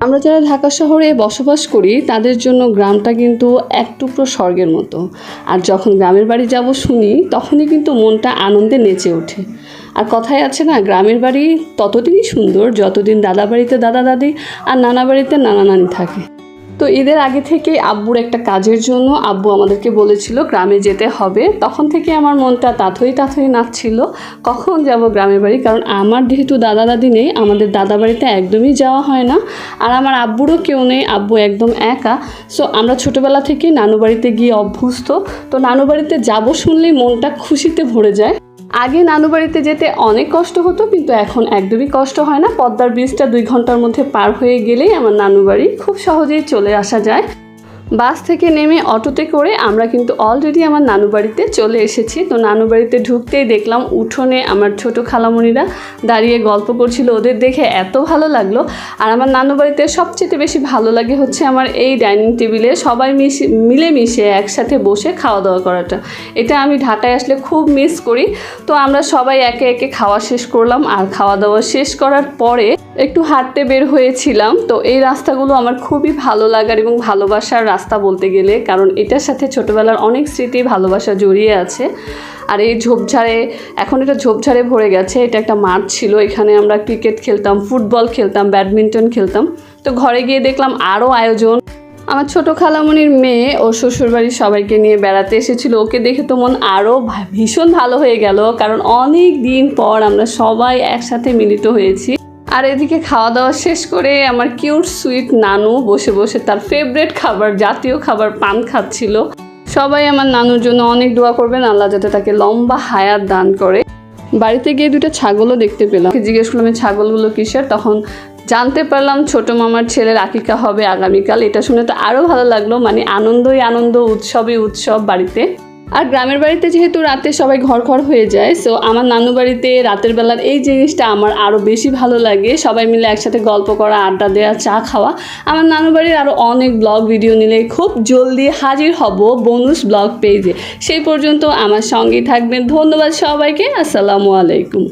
আমরা যারা ঢাকা শহরে বসবাস করি তাদের জন্য গ্রামটা কিন্তু এক টুকরো স্বর্গের মতো। আর যখন গ্রামের বাড়ি যাব শুনি তখনই কিন্তু মনটা আনন্দে নেচে ওঠে। আর কথায় আছে না, গ্রামের বাড়ি ততদিনই সুন্দর যতদিন দাদা বাড়িতে দাদা দাদি আর নানা বাড়িতে নানা নানি থাকে। তো ঈদের আগে থেকে আব্বুর একটা কাজের জন্য আব্বু আমাদেরকে বলেছিল গ্রামে যেতে হবে। তখন থেকে আমার মনটা তাথই নাচছিল কখন যাব গ্রামের বাড়ি। কারণ আমার যেহেতু দাদা দাদি নেই, আমাদের দাদা বাড়িতে একদমই যাওয়া হয় না। আর আমার আব্বুরও কেউ নেই, আব্বু একদম একা। সো আমরা ছোটোবেলা থেকেই নানু বাড়িতে গিয়ে অভ্যস্ত। তো নানু বাড়িতে যাব শুনলেই মনটা খুশিতে ভরে যায়। আগে নানু বাড়িতে যেতে অনেক কষ্ট হতো, কিন্তু এখন একদমই কষ্ট হয় না। পদ্মার ব্রিজটা 2 ঘন্টার মধ্যে পার হয়ে গেলেই আমার নানু বাড়ি, খুব সহজেই চলে আসা যায়। বাস থেকে নেমে অটোতে করে আমরা কিন্তু অলরেডি আমার নানু বাড়িতে চলে এসেছি। তো নানু বাড়িতে ঢুকতেই দেখলাম উঠোনে আমার ছোটো খালামণিরা দাঁড়িয়ে গল্প করছিল। ওদের দেখে এত ভালো লাগলো। আর আমার নানু বাড়িতে সবচেয়ে বেশি ভালো লাগে হচ্ছে আমার এই ডাইনিং টেবিলে সবাই মিলেমিশে একসাথে বসে খাওয়া দাওয়া করাটা। এটা আমি ঢাকায় আসলে খুব মিস করি। তো আমরা সবাই একে একে খাওয়া শেষ করলাম। আর খাওয়া দাওয়া শেষ করার পরে একটু হাঁটতে বের হয়েছিলাম। তো এই রাস্তাগুলো আমার খুবই ভালো লাগার এবং ভালোবাসার রাস্তা বলতে গেলে, কারণ এটার সাথে ছোটোবেলার অনেক স্মৃতি ভালোবাসা জড়িয়ে আছে। আর এই ঝোপঝাড়ে, এখন এটা ঝোপঝাড়ে ভরে গেছে। এটা একটা মাঠ ছিল, এখানে আমরা ক্রিকেট খেলতাম, ফুটবল খেলতাম, ব্যাডমিন্টন খেলতাম। তো ঘরে গিয়ে দেখলাম আরও আয়োজন। আমার ছোটো খালামণির মেয়ে ও শ্বশুরবাড়ির সবাইকে নিয়ে বেড়াতে এসেছিলো। ওকে দেখে তো মন আরও ভীষণ ভালো হয়ে গেল, কারণ অনেক দিন পর আমরা সবাই একসাথে মিলিত হয়েছি। আর এদিকে খাওয়া দাওয়া শেষ করে আমার কিউট সুইট নানু বসে বসে তার ফেভারিট খাবার, জাতীয় খাবার পান খাচ্ছিল। সবাই আমার নানুর জন্য অনেক দোয়া করবেন, আল্লাহ যাতে তাকে লম্বা হায়াত দান করে। বাড়িতে গিয়ে 2টা ছাগলও দেখতে পেলাম। জিজ্ঞেস করলাম এই ছাগলগুলো কিসের, তখন জানতে পারলাম ছোটো মামার ছেলের আকিকা হবে আগামীকাল। এটা শুনে তো আরও ভালো লাগলো, মানে আনন্দই আনন্দ, উৎসবই উৎসব বাড়িতে। আর গ্রামের বাড়িতে যেহেতু রাতে সবাই ঘর হয়ে যায়, সো আমার নানু বাড়িতে রাতের বেলার এই জিনিসটা আমার আরও বেশি ভালো লাগে। সবাই মিলে একসাথে গল্প করা, আড্ডা দেওয়া, চা খাওয়া। আমার নানু বাড়ির আরও অনেক ব্লগ ভিডিও নিলে খুব জলদি হাজির হব বোনুস ব্লগ পেজে। সেই পর্যন্ত আমার সঙ্গেই থাকবেন। ধন্যবাদ সবাইকে। আসসালামু আলাইকুম।